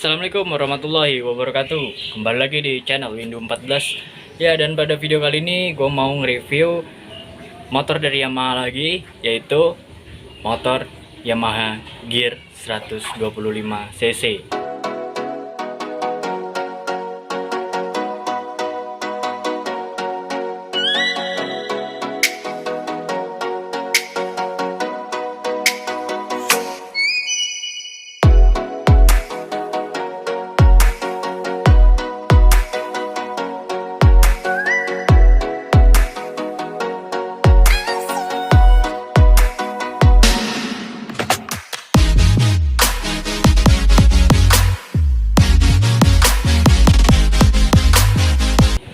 Assalamualaikum warahmatullahi wabarakatuh. Kembali lagi di channel Windu 14. Ya, dan pada video kali ini gue mau nge-review motor dari Yamaha lagi, yaitu motor Yamaha Gear 125 cc.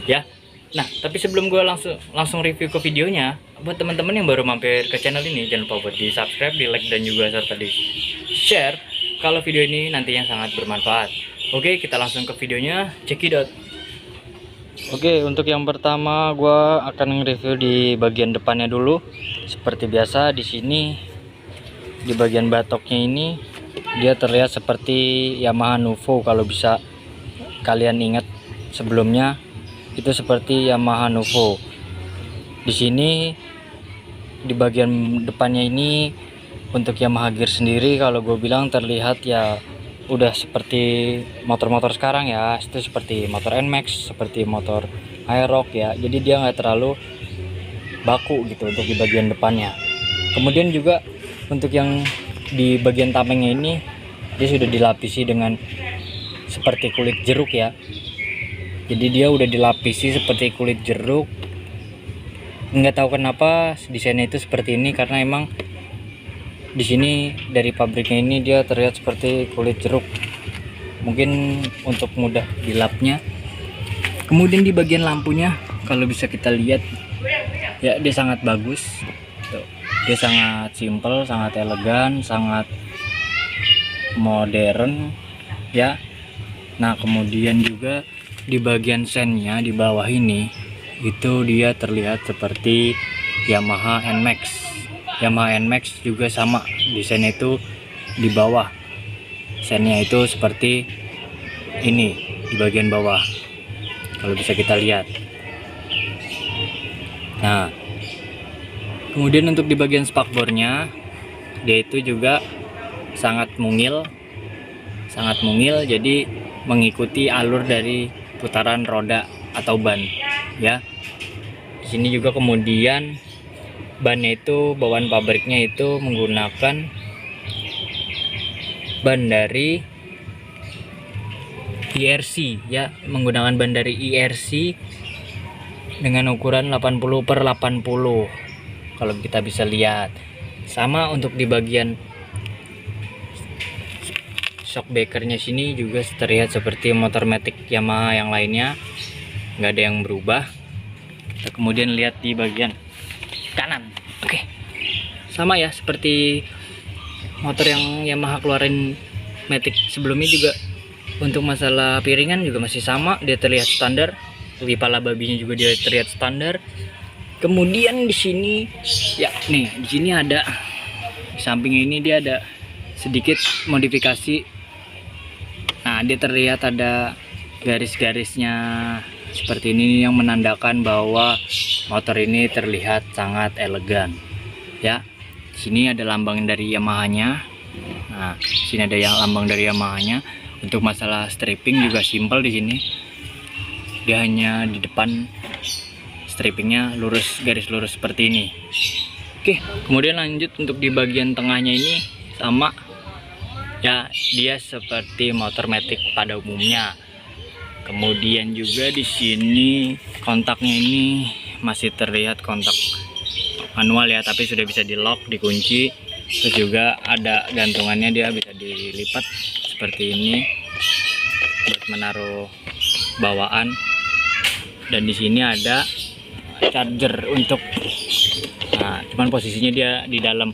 Ya, nah tapi sebelum gue langsung review ke videonya, buat teman-teman yang baru mampir ke channel ini, jangan lupa buat di subscribe, di like, dan juga serta di share kalau video ini nantinya sangat bermanfaat. Oke, kita langsung ke videonya, cekidot. Oke, untuk yang pertama gue akan nge-review di bagian depannya dulu. Seperti biasa, di sini di bagian batoknya ini dia terlihat seperti Yamaha Nuvo. Kalau bisa kalian ingat sebelumnya, itu seperti Yamaha Nuvo. Di sini di bagian depannya ini untuk Yamaha Gear sendiri, kalau gue bilang terlihat ya udah seperti motor-motor sekarang ya. Itu seperti motor NMAX, seperti motor Aerox ya. Jadi dia nggak terlalu baku gitu untuk di bagian depannya. Kemudian juga untuk yang di bagian tamengnya ini, dia sudah dilapisi dengan seperti kulit jeruk ya. Jadi dia udah dilapisi seperti kulit jeruk. Nggak tahu kenapa desainnya itu seperti ini, karena emang di sini dari pabriknya ini dia terlihat seperti kulit jeruk. Mungkin untuk mudah dilapnya. Kemudian di bagian lampunya, kalau bisa kita lihat ya, dia sangat bagus. Tuh, dia sangat simple, sangat elegan, sangat modern ya. Nah, kemudian juga di bagian sennya di bawah ini, itu dia terlihat seperti Yamaha NMAX. Yamaha NMAX juga sama, desainnya itu di bawah. Sennya itu seperti ini di bagian bawah, kalau bisa kita lihat. Nah, kemudian untuk di bagian spakbornya, dia itu juga sangat mungil, jadi mengikuti alur dari putaran roda atau ban ya. Di sini juga kemudian bannya itu, bawaan pabriknya itu menggunakan ban dari IRC ya, menggunakan ban dari IRC dengan ukuran 80/80 kalau kita bisa lihat. Sama untuk di bagian shockbreakernya sini juga terlihat seperti motor matic Yamaha yang lainnya, nggak ada yang berubah. Kita kemudian lihat di bagian kanan. Oke, sama ya seperti motor yang Yamaha keluarin matic sebelumnya juga. Untuk masalah piringan juga masih sama, dia terlihat standar. Di pala babinya juga dia terlihat standar. Kemudian di sini ya, nih di sini ada, di sampingnya ini dia ada sedikit modifikasi. Nah, dia terlihat ada garis-garisnya seperti ini yang menandakan bahwa motor ini terlihat sangat elegan ya. Di sini ada lambang dari Yamaha-nya. Nah, di sini ada yang lambang dari Yamaha-nya. Untuk masalah stripping juga simpel di sini. Dia hanya di depan strippingnya lurus, garis lurus seperti ini. Oke, kemudian lanjut untuk di bagian tengahnya ini sama ya, dia seperti motor matic pada umumnya. Kemudian juga di sini kontaknya ini masih terlihat kontak manual ya, tapi sudah bisa di lock, dikunci. Terus juga ada gantungannya, dia bisa dilipat seperti ini buat menaruh bawaan. Dan di sini ada charger untuk, nah cuman posisinya dia di dalam,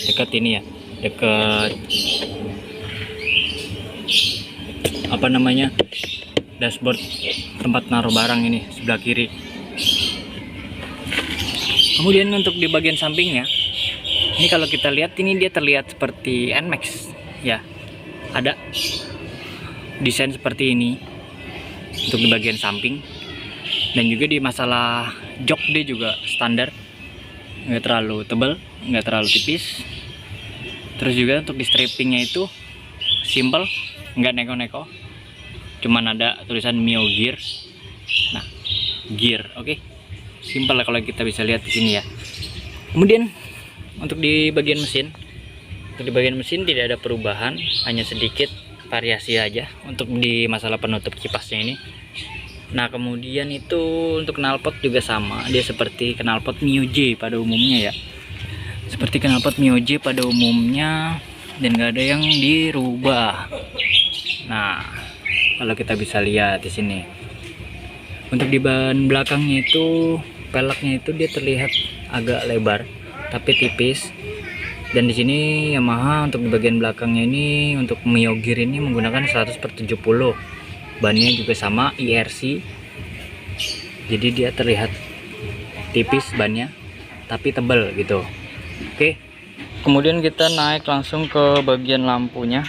dekat ini ya, dekat apa namanya, dashboard tempat naruh barang ini sebelah kiri. Kemudian untuk di bagian sampingnya ini, kalau kita lihat ini dia terlihat seperti NMAX ya, ada desain seperti ini untuk di bagian samping, dan juga di masalah jok dia juga standar, nggak terlalu tebal, nggak terlalu tipis. Terus juga untuk di strippingnya itu simple, nggak neko-neko, cuman ada tulisan Mio Gear. Nah, gear, oke. Simple lah kalau kita bisa lihat di sini ya. Kemudian untuk di bagian mesin, tidak ada perubahan, hanya sedikit variasi aja untuk di masalah penutup kipasnya ini. Nah, kemudian itu untuk knalpot juga sama, dia seperti knalpot Mio J pada umumnya ya, seperti knalpot Mio J pada umumnya, dan nggak ada yang dirubah. Nah, kalau kita bisa lihat di sini, untuk di ban belakangnya itu peleknya itu dia terlihat agak lebar tapi tipis. Dan di sini Yamaha untuk di bagian belakangnya ini untuk Mio Gear ini menggunakan 100/70. Bannya juga sama IRC. Jadi dia terlihat tipis bannya tapi tebal gitu. Oke. Kemudian kita naik langsung ke bagian lampunya.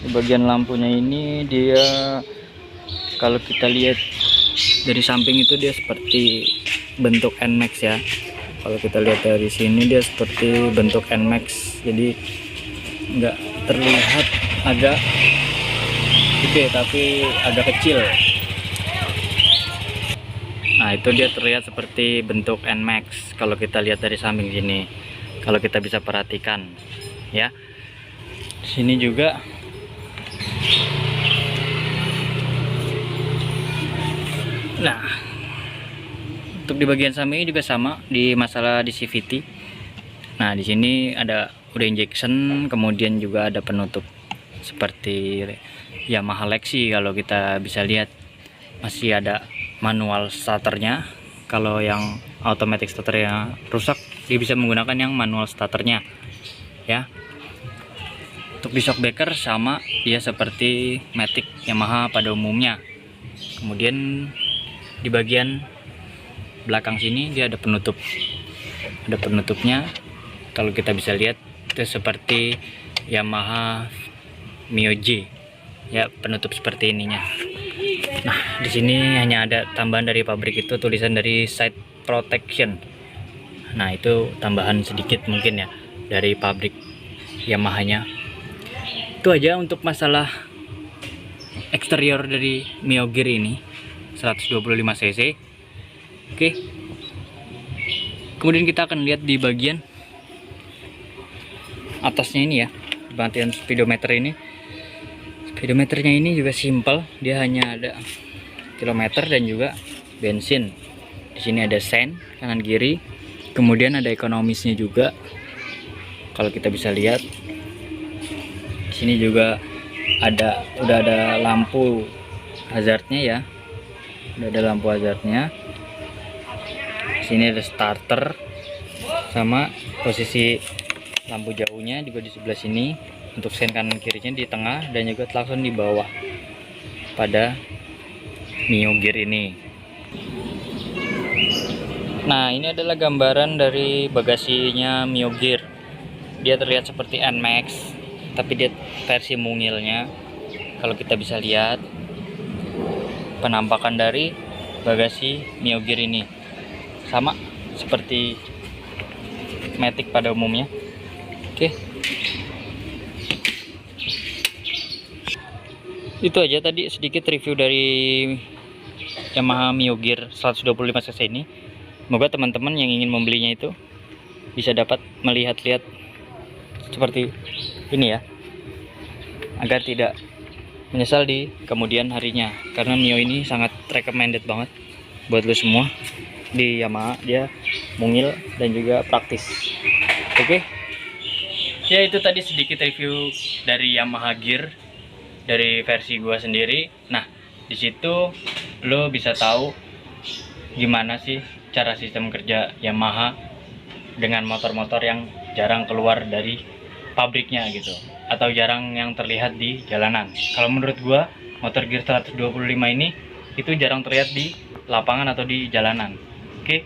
Di bagian lampunya ini dia, kalau kita lihat dari samping itu dia seperti bentuk NMAX ya. Kalau kita lihat dari sini dia seperti bentuk NMAX, jadi nggak terlihat agak gede tapi agak kecil. Nah, itu dia terlihat seperti bentuk NMAX kalau kita lihat dari samping sini, kalau kita bisa perhatikan ya. Sini juga nah, untuk di bagian samping juga sama di masalah di CVT. Nah, di sini ada udah injection, kemudian juga ada penutup seperti Yamaha Lexi. Kalau kita bisa lihat masih ada manual starternya. Kalau yang automatic starternya rusak, dia bisa menggunakan yang manual starternya ya. Untuk di shockbreaker sama, dia seperti Matic Yamaha pada umumnya. Kemudian di bagian belakang sini dia ada penutupnya. Kalau kita bisa lihat itu seperti Yamaha Mio J ya, penutup seperti ininya. Nah, di sini hanya ada tambahan dari pabrik, itu tulisan dari side protection. Nah, itu tambahan sedikit mungkin ya dari pabrik Yamaha-nya. Itu aja untuk masalah eksterior dari Mio Gear ini 125 cc. Oke. Kemudian kita akan lihat di bagian atasnya ini ya, di bagian speedometer ini. Speedometernya ini juga simple, dia hanya ada kilometer dan juga bensin. Di sini ada sen kanan kiri, kemudian ada ekonomisnya juga. Kalau kita bisa lihat, di sini juga udah ada lampu hazardnya ya, udah ada lampu hazardnya. Sini ada starter sama posisi lampu jauhnya juga di sebelah sini. Untuk sen kanan kirinya di tengah dan juga klakson di bawah pada Mio Gear ini. Nah, ini adalah gambaran dari bagasinya Mio Gear. Dia terlihat seperti NMAX, tapi dia versi mungilnya. Kalau kita bisa lihat penampakan dari bagasi Mio Gear ini sama seperti Matic pada umumnya. Oke. Itu aja tadi sedikit review dari Yamaha Mio Gear 125 cc ini. Semoga teman-teman yang ingin membelinya itu bisa dapat melihat-lihat seperti ini ya, agar tidak menyesal di kemudian harinya, karena Mio ini sangat recommended banget buat lo semua. Di Yamaha dia mungil dan juga praktis. Oke. Ya, itu tadi sedikit review dari Yamaha Gear dari versi gua sendiri. Nah, di situ lo bisa tahu gimana sih cara sistem kerja Yamaha dengan motor-motor yang jarang keluar dari pabriknya gitu, atau jarang yang terlihat di jalanan. Kalau menurut gua, motor Gear 125 ini itu jarang terlihat di lapangan atau di jalanan. Oke,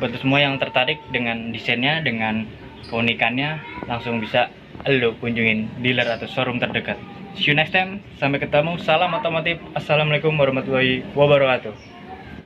buat semua yang tertarik dengan desainnya, dengan keunikannya, langsung bisa lo kunjungin dealer atau showroom terdekat. See you next time. Sampai ketemu. Salam otomotif. Assalamualaikum warahmatullahi wabarakatuh.